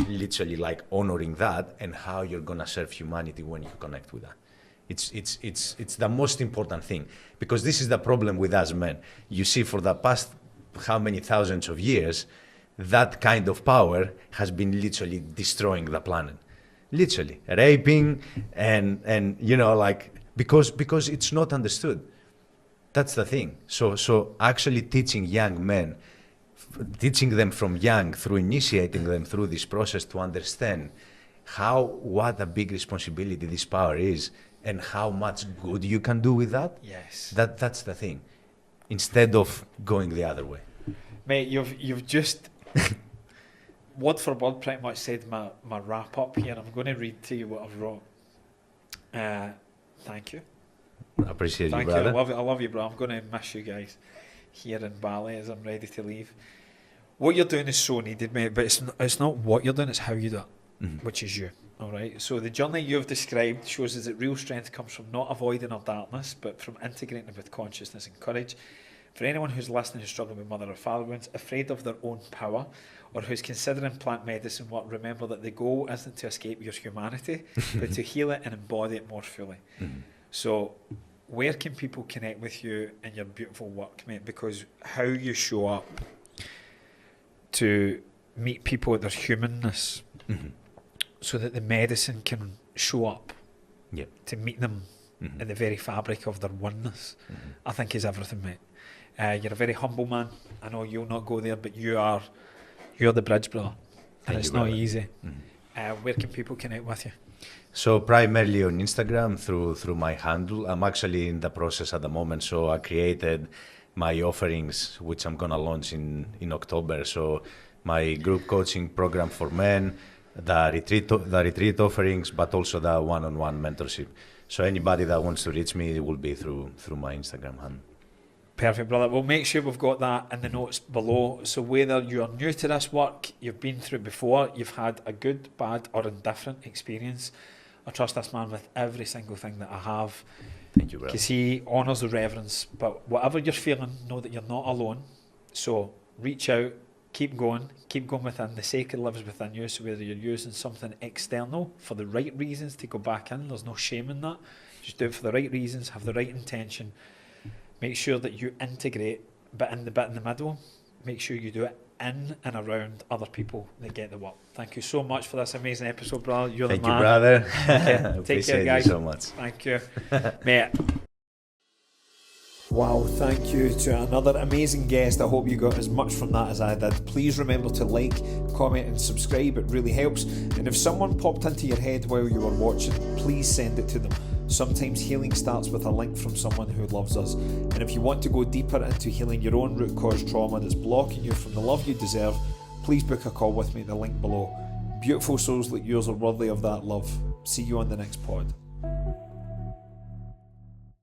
literally like honoring that and how you're gonna serve humanity when you connect with that. It's the most important thing, because this is the problem with us men. You see, for the past how many thousands of years, that kind of power has been literally destroying the planet. Literally raping and like because it's not understood. That's the thing. So actually teaching young men, teaching them from young, through initiating them through this process to understand what a big responsibility this power is and how much good you can do with that. Yes. That's the thing. Instead of going the other way. Mate, you've just word for word pretty much said my wrap up here. I'm going to read to you what I've wrote. Thank you. I appreciate Thank you, brother. I love you, bro. I'm going to miss you guys here in Bali as I'm ready to leave. What you're doing is so needed, mate, but it's not what you're doing, it's how you do it, which is you. All right. So the journey you've described shows us that real strength comes from not avoiding our darkness, but from integrating it with consciousness and courage. For anyone who's listening who's struggling with mother or father wounds, afraid of their own power, or who's considering plant medicine work, remember that the goal isn't to escape your humanity, but to heal it and embody it more fully. So where can people connect with you and your beautiful work, mate? Because how you show up to meet people at their humanness, so that the medicine can show up to meet them in the very fabric of their oneness, I think is everything, mate. You're a very humble man. I know you'll not go there, but you're the bridge, brother. And it's not easy. Where can people connect with you? So primarily on Instagram through my handle. I'm actually in the process at the moment. So I created my offerings, which I'm gonna launch in October. So my group coaching program for men, the retreat offerings, but also the one-on-one mentorship. So anybody that wants to reach me will be through my Instagram handle. Perfect, brother. We'll make sure we've got that in the notes below. So whether you're new to this work, you've been through it before, you've had a good, bad or indifferent experience, I trust this man with every single thing that I have. Thank you, brother. Because he honours the reverence. But whatever you're feeling, know that you're not alone. So reach out, keep going within. The sacred lives within you. So whether you're using something external for the right reasons to go back in, there's no shame in that. Just do it for the right reasons, have the right intention. Make sure that you integrate, but in the middle, make sure you do it in and around other people that get the work. Thank you so much for this amazing episode, brother. You're the man. Thank you, brother. Okay. Take care, guys. You so much. Thank you, mate. Wow, thank you to another amazing guest. I hope you got as much from that as I did. Please remember to like, comment and subscribe. It really helps. And if someone popped into your head while you were watching, please send it to them. Sometimes healing starts with a link from someone who loves us. And if you want to go deeper into healing your own root cause trauma that's blocking you from the love you deserve, please book a call with me at the link below. Beautiful souls like yours are worthy of that love. See you on the next pod.